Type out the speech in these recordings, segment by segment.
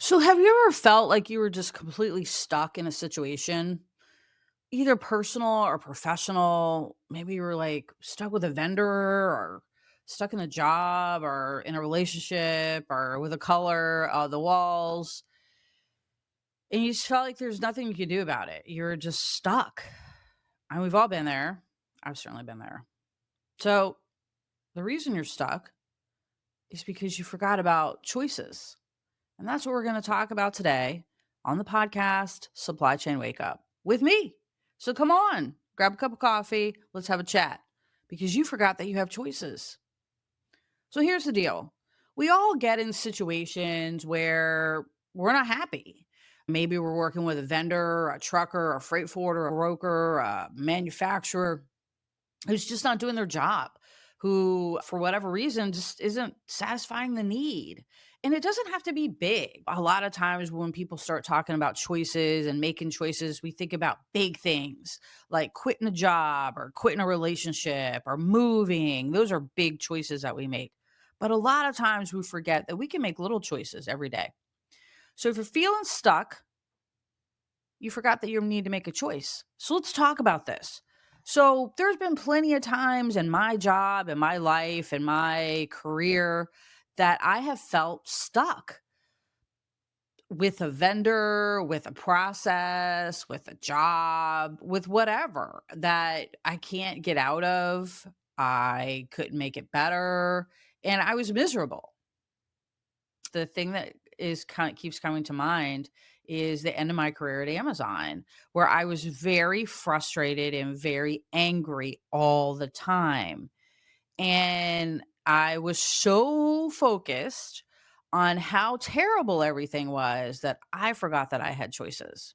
So, have you ever felt like you were just completely stuck in a situation, either personal or professional? Maybe you were like stuck with a vendor or stuck in a job or in a relationship or with a color, the walls, and you just felt like there's nothing you could do about it. You're just stuck. And we've all been there. I've certainly been there. So, the reason you're stuck is because you forgot about choices. And that's what we're going to talk about today on the podcast, Supply Chain Wake Up, with me. So come on, grab a cup of coffee. Let's have a chat because you forgot that you have choices. So here's the deal. We all get in situations where we're not happy. Maybe we're working with a vendor, a trucker, a freight forwarder, a broker, a manufacturer who's just not doing their job, who, for whatever reason, just isn't satisfying the need. And it doesn't have to be big. A lot of times when people start talking about choices and making choices, we think about big things like quitting a job or quitting a relationship or moving. Those are big choices that we make. But a lot of times we forget that we can make little choices every day. So if you're feeling stuck, you forgot that you need to make a choice. So let's talk about this. So there's been plenty of times in my job, in my life, in my career that I have felt stuck with a vendor, with a process, with a job, with whatever that I can't get out of. I couldn't make it better. And I was miserable. The thing that is kind of keeps coming to mind is the end of my career at Amazon, where I was very frustrated and very angry all the time. And I was so focused on how terrible everything was that I forgot that I had choices.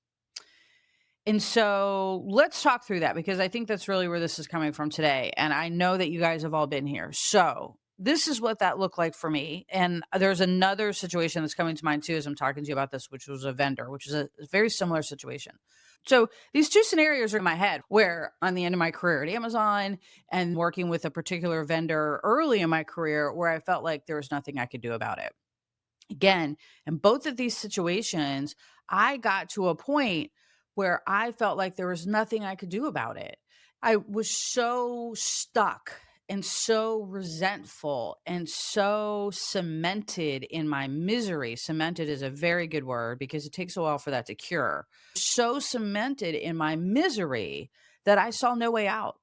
And so let's talk through that because I think that's really where this is coming from today. And I know that you guys have all been here. So this is what that looked like for me. And there's another situation that's coming to mind too as I'm talking to you about this, which was a vendor, which is a very similar situation. So these two scenarios are in my head where on the end of my career at Amazon and working with a particular vendor early in my career where I felt like there was nothing I could do about it. Again, in both of these situations, I got to a point where I felt like there was nothing I could do about it. I was so stuck and so resentful and so cemented in my misery. Cemented is a very good word because it takes a while for that to cure. So cemented in my misery that I saw no way out.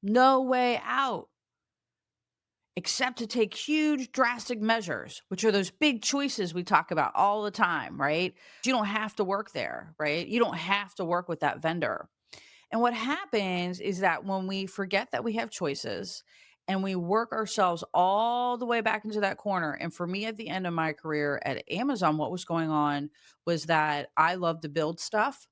No way out except to take huge drastic measures, which are those big choices we talk about all the time, right? You don't have to work there, right? You don't have to work with that vendor. And what happens is that when we forget that we have choices and we work ourselves all the way back into that corner, and for me at the end of my career at Amazon, what was going on was that I love to build stuff.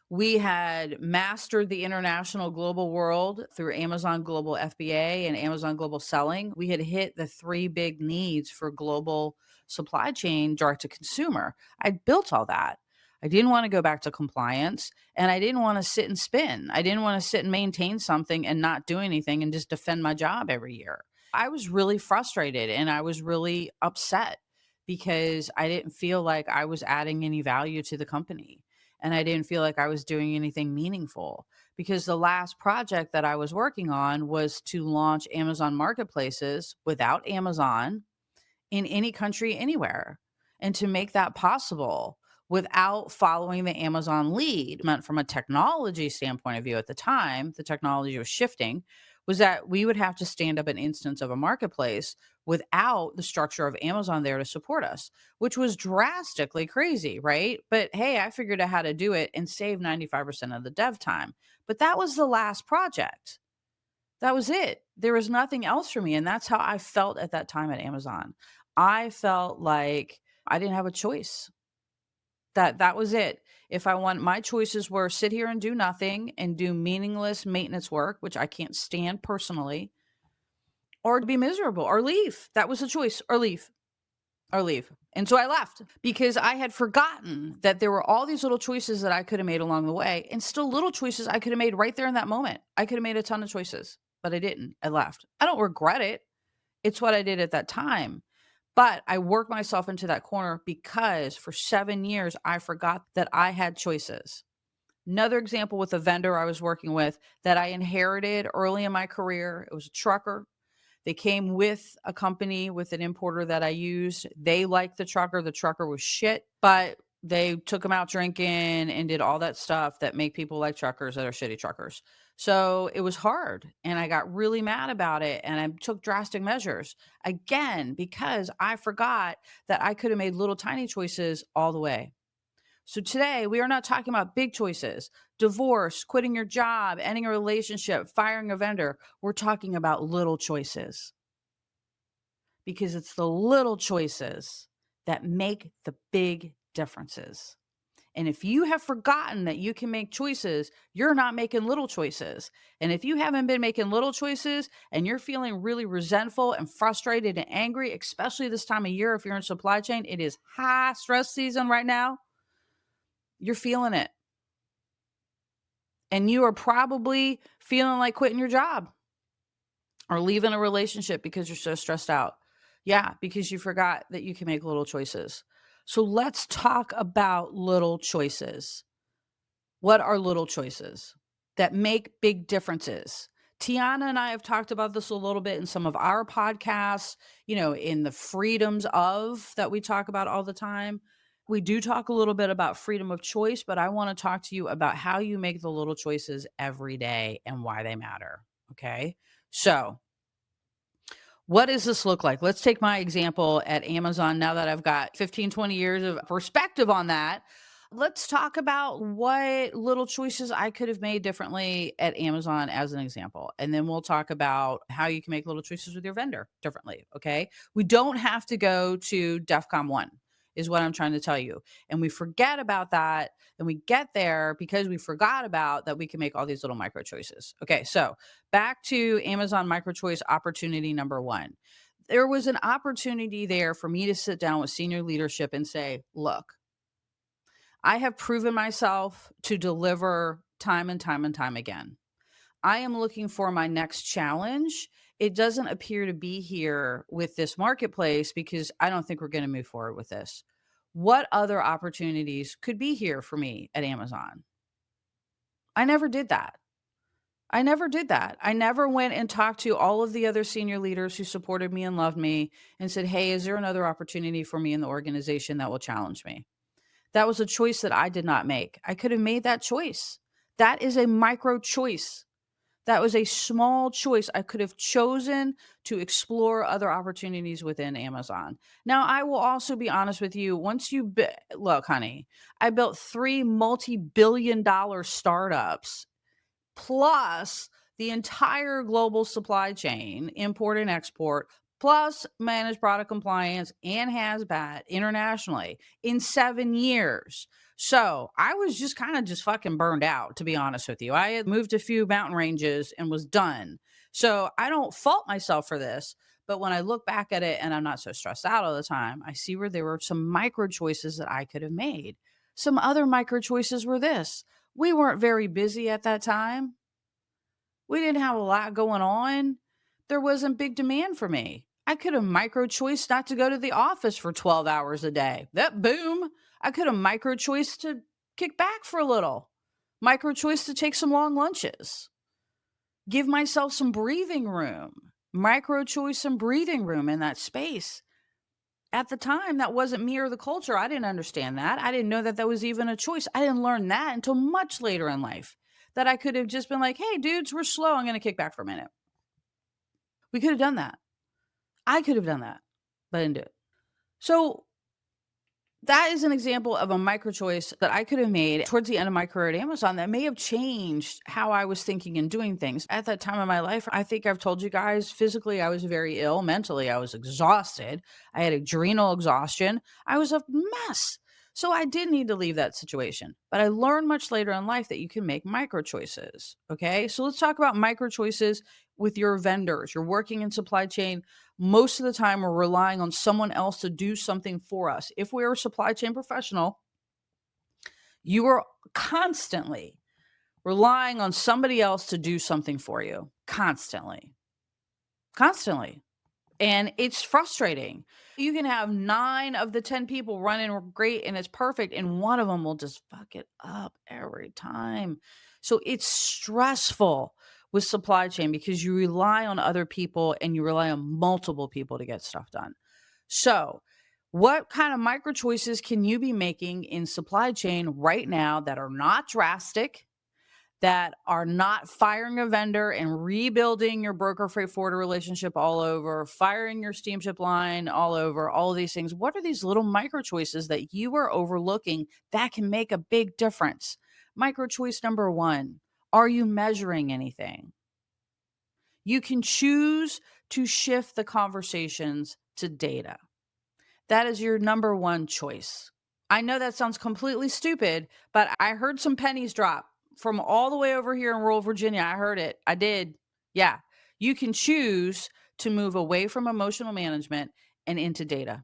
We had mastered the international global world through Amazon Global FBA and Amazon Global Selling. We had hit the three big needs for global supply chain direct to consumer. I built all that. I didn't want to go back to compliance and I didn't want to sit and spin. I didn't want to sit and maintain something and not do anything and just defend my job every year. I was really frustrated and I was really upset because I didn't feel like I was adding any value to the company and I didn't feel like I was doing anything meaningful because the last project that I was working on was to launch Amazon marketplaces without Amazon in any country anywhere. And to make that possible without following the Amazon lead meant from a technology standpoint of view at the time, the technology was shifting, was that we would have to stand up an instance of a marketplace without the structure of Amazon there to support us, which was drastically crazy, right? But hey, I figured out how to do it and save 95% of the dev time. But that was the last project. That was it. There was nothing else for me, and that's how I felt at that time at Amazon. I felt like I didn't have a choice. That was it. If I want my choices were sit here and do nothing and do meaningless maintenance work, which I can't stand personally, or to be miserable or leave. That was the choice, or leave. Or leave. And so I left because I had forgotten that there were all these little choices that I could have made along the way and still little choices I could have made right there in that moment. I could have made a ton of choices, but I didn't. I left. I don't regret it. It's what I did at that time. But I worked myself into that corner because for 7 years, I forgot that I had choices. Another example with a vendor I was working with that I inherited early in my career, it was a trucker. They came with a company with an importer that I used. They liked the trucker. The trucker was shit, but they took him out drinking and did all that stuff that make people like truckers that are shitty truckers. So it was hard and I got really mad about it and I took drastic measures again because I forgot that I could have made little tiny choices all the way. So today we are not talking about big choices, divorce, quitting your job, ending a relationship, firing a vendor. We're talking about little choices because it's the little choices that make the big differences. And if you have forgotten that you can make choices, you're not making little choices. And if you haven't been making little choices and you're feeling really resentful and frustrated and angry, especially this time of year, if you're in supply chain, it is high stress season right now. You're feeling it. And you are probably feeling like quitting your job or leaving a relationship because you're so stressed out. Yeah, because you forgot that you can make little choices. So let's talk about little choices. What are little choices that make big differences? Tiana and I have talked about this a little bit in some of our podcasts, in the freedoms of that we talk about all the time. We do talk a little bit about freedom of choice, but I want to talk to you about how you make the little choices every day and why they matter. Okay. So, what does this look like? Let's take my example at Amazon now that I've got 15, 20 years of perspective on that. Let's talk about what little choices I could have made differently at Amazon as an example. And then we'll talk about how you can make little choices with your vendor differently. Okay. We don't have to go to DEFCON 1, is what I'm trying to tell you. And we forget about that. And we get there because we forgot about that we can make all these little micro choices. Okay. So back to Amazon micro choice opportunity number one. There was an opportunity there for me to sit down with senior leadership and say, look, I have proven myself to deliver time and time and time again. I am looking for my next challenge. It doesn't appear to be here with this marketplace because I don't think we're going to move forward with this. What other opportunities could be here for me at Amazon? I never did that. I never did that. I never went and talked to all of the other senior leaders who supported me and loved me and said, hey, is there another opportunity for me in the organization that will challenge me? That was a choice that I did not make. I could have made that choice. That is a micro choice. That was a small choice. I could have chosen to explore other opportunities within Amazon. Now, I will also be honest with you. Look, honey, I built 3 multi-billion dollar startups plus the entire global supply chain, import and export, plus managed product compliance and HAZBAT internationally in 7 years. So I was just kind of just fucking burned out, to be honest with you. I had moved a few mountain ranges and was done. So I don't fault myself for this. But when I look back at it and I'm not so stressed out all the time, I see where there were some micro choices that I could have made. Some other micro choices were this: we weren't very busy at that time. We didn't have a lot going on. There wasn't big demand for me. I could have micro choiced not to go to the office for 12 hours a day. That boom. I could have micro choiced to kick back for a little. Micro choice to take some long lunches. Give myself some breathing room. Micro choice some breathing room in that space. At the time, that wasn't me or the culture. I didn't understand that. I didn't know that that was even a choice. I didn't learn that until much later in life. That I could have just been like, hey, dudes, we're slow. I'm going to kick back for a minute. We could have done that. I could have done that, but I didn't do it. So that is an example of a micro choice that I could have made towards the end of my career at Amazon that may have changed how I was thinking and doing things. At that time of my life, I think I've told you guys, physically, I was very ill. Mentally, I was exhausted. I had adrenal exhaustion. I was a mess. So I did need to leave that situation. But I learned much later in life that you can make micro choices. Okay. So let's talk about micro choices with your vendors. You're working in supply chain. Most of the time, we're relying on someone else to do something for us. If we're a supply chain professional, you are constantly relying on somebody else to do something for you. Constantly. Constantly. And it's frustrating. You can have 9 of the 10 people running great and it's perfect, and one of them will just fuck it up every time. So it's stressful with supply chain because you rely on other people and you rely on multiple people to get stuff done. So, what kind of micro choices can you be making in supply chain right now that are not drastic, that are not firing a vendor and rebuilding your broker freight forwarder relationship all over, firing your steamship line all over, all of these things? What are these little micro choices that you are overlooking that can make a big difference? Micro choice number one, are you measuring anything? You can choose to shift the conversations to data. That is your number one choice. I know that sounds completely stupid, but I heard some pennies drop from all the way over here in rural Virginia. I heard it. I did. Yeah. You can choose to move away from emotional management and into data.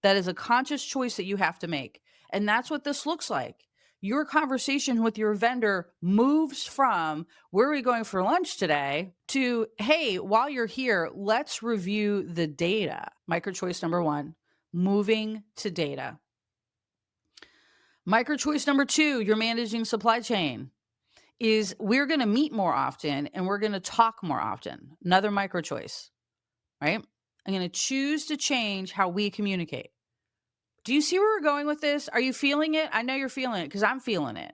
That is a conscious choice that you have to make. And that's what this looks like. Your conversation with your vendor moves from where are we going for lunch today to, hey, while you're here, let's review the data. Micro choice number one, moving to data. Micro choice number two, you're managing supply chain, is we're going to meet more often and we're going to talk more often. Another micro choice, right? I'm going to choose to change how we communicate. Do you see where we're going with this? Are you feeling it? I know you're feeling it because I'm feeling it.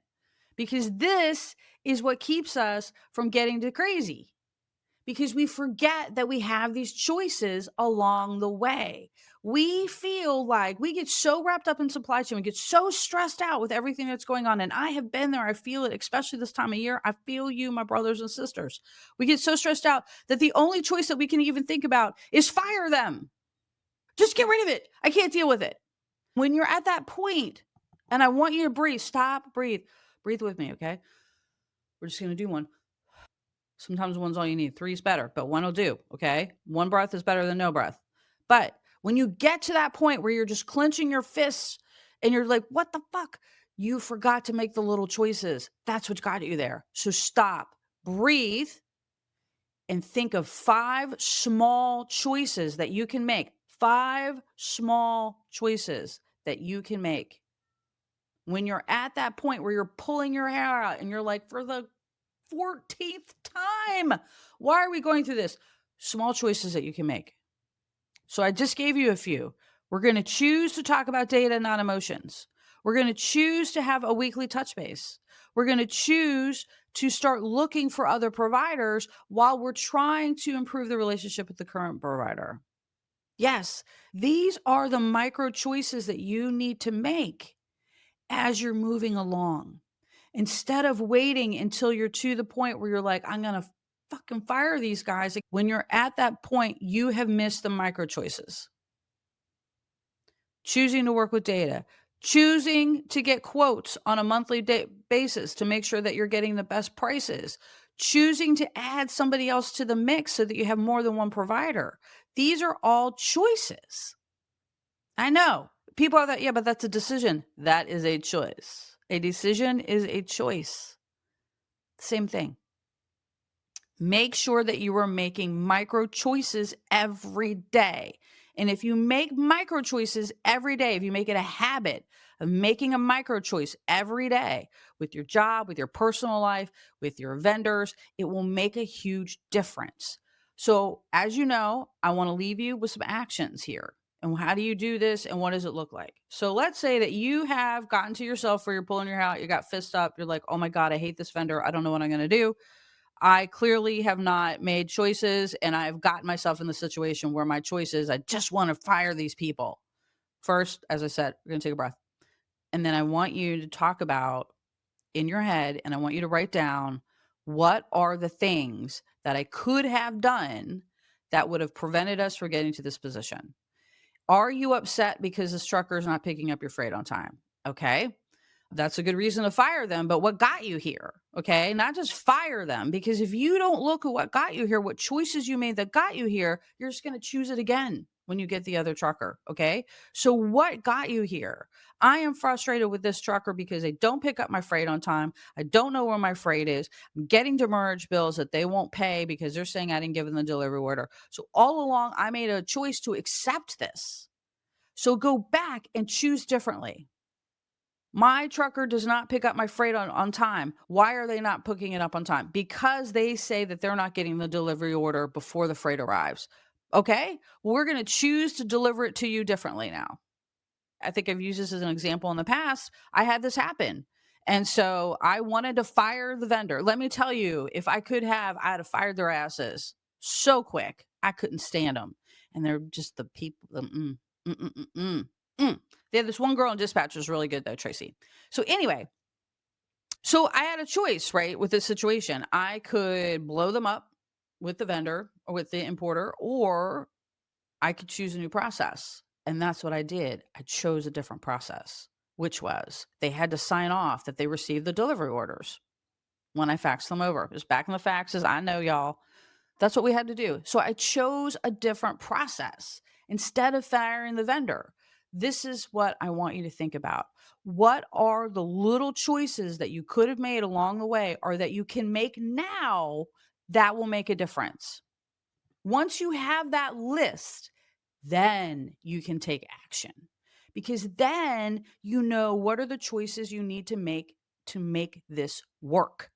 Because this is what keeps us from getting to crazy. Because we forget that we have these choices along the way. We feel like we get so wrapped up in supply chain, we get so stressed out with everything that's going on. And I have been there. I feel it, especially this time of year. I feel you, my brothers and sisters. We get so stressed out that the only choice that we can even think about is fire them. Just get rid of it. I can't deal with it. When you're at that point, and I want you to breathe, stop, breathe. Breathe with me, okay? We're just going to do one. Sometimes one's all you need. 3 is better, but one will do, okay? One breath is better than no breath. But when you get to that point where you're just clenching your fists and you're like, what the fuck? You forgot to make the little choices. That's what got you there. So stop, breathe, and think of 5 small choices that you can make. 5 small choices that you can make. When you're at that point where you're pulling your hair out and you're like, for the 14th time, why are we going through this? Small choices that you can make. So I just gave you a few. We're going to choose to talk about data, not emotions. We're going to choose to have a weekly touch base. We're going to choose to start looking for other providers while we're trying to improve the relationship with the current provider. Yes, these are the micro choices that you need to make as you're moving along. Instead of waiting until you're to the point where you're like, I'm going to fucking fire these guys. When you're at that point, you have missed the micro choices. Choosing to work with data, choosing to get quotes on a monthly basis to make sure that you're getting the best prices, choosing to add somebody else to the mix so that you have more than one provider. These are all choices. I know people are that, yeah, but that's a decision. That is a choice. A decision is a choice. Same thing. Make sure that you are making micro choices every day. And if you make micro choices every day, if you make it a habit of making a micro choice every day with your job, with your personal life, with your vendors, it will make a huge difference. So, as you know, I want to leave you with some actions here. And how do you do this and what does it look like? So, let's say that you have gotten to yourself where you're pulling your hair out, you got fist up, you're like, oh my God, I hate this vendor. I don't know what I'm going to do. I clearly have not made choices and I've gotten myself in the situation where my choices, I just want to fire these people. First, as I said, we're going to take a breath. And then I want you to talk about in your head and I want you to write down what are the things that I could have done that would have prevented us from getting to this position. Are you upset because the trucker is not picking up your freight on time? Okay. That's a good reason to fire them, but what got you here? Okay. Not just fire them, because if you don't look at what got you here, what choices you made that got you here, you're just going to choose it again. when you get the other trucker. Okay. So, what got you here? I am frustrated with this trucker because they don't pick up my freight on time. I don't know where my freight is. I'm getting demurrage bills that they won't pay because they're saying I didn't give them the delivery order. So, all along, I made a choice to accept this. So, go back and choose differently. My trucker does not pick up my freight on time. Why are they not picking it up on time? Because they say that they're not getting the delivery order before the freight arrives. Okay. We're going to choose to deliver it to you differently now. I think I've used this as an example in the past. I had this happen. And so I wanted to fire the vendor. Let me tell you, if I could have, I'd have fired their asses so quick. I couldn't stand them. And they're just the people. Mm, mm, mm, mm, mm. They had this one girl in dispatch was really good though, Tracy. So anyway, so I had a choice, right, with this situation. I could blow them up with the vendor or with the importer, or I could choose a new process. And that's what I did. I chose a different process, which was they had to sign off that they received the delivery orders when I faxed them over. It was back in the faxes. I know y'all. That's what we had to do. So I chose a different process instead of firing the vendor. This is what I want you to think about. What are the little choices that you could have made along the way or that you can make now that will make a difference? Once you have that list, then you can take action because then you know what are the choices you need to make this work.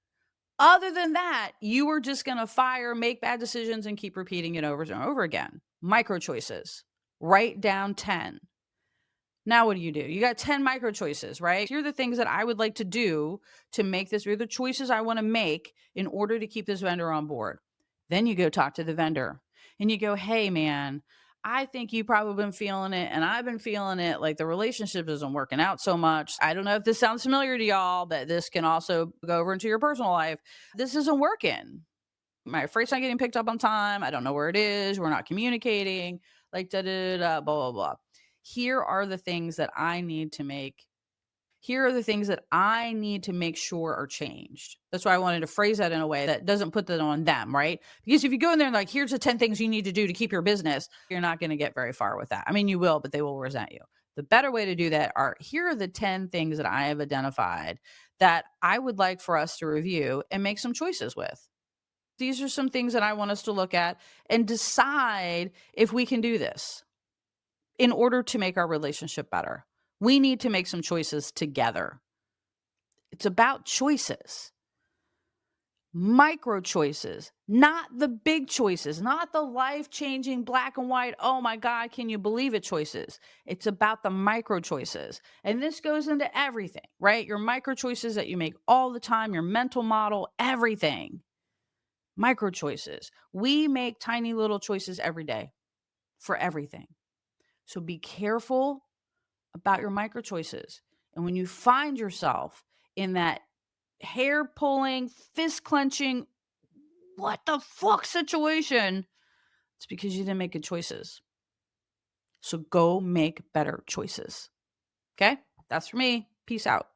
Other than that, you are just going to fire, make bad decisions, and keep repeating it over and over again. Micro choices. Write down 10. Now, what do? You got 10 micro choices, right? Here are the things that I would like to do to make this, here are the choices I want to make in order to keep this vendor on board. Then you go talk to the vendor and you go, hey, man, I think you probably been feeling it and I've been feeling it. Like the relationship isn't working out so much. I don't know if this sounds familiar to y'all, but this can also go over into your personal life. This isn't working. My freight's not getting picked up on time. I don't know where it is. We're not communicating. Like da da da, blah blah blah. Here are the things that I need to make. Here are the things that I need to make sure are changed. That's why I wanted to phrase that in a way that doesn't put that on them, right? Because if you go in there and like, here's the 10 things you need to do to keep your business, you're not going to get very far with that. I mean, you will, but they will resent you. The better way to do that are here are the 10 things that I have identified that I would like for us to review and make some choices with. These are some things that I want us to look at and decide if we can do this in order to make our relationship better. We need to make some choices together. It's about choices, micro choices, not the big choices, not the life changing black and white. Oh my God, can you believe it? Choices. It's about the micro choices. And this goes into everything, right? Your micro choices that you make all the time, your mental model, everything. Micro choices. We make tiny little choices every day for everything. So be careful about your micro choices. And when you find yourself in that hair pulling, fist clenching, what the fuck situation, it's because you didn't make good choices. So go make better choices. Okay? That's for me. Peace out.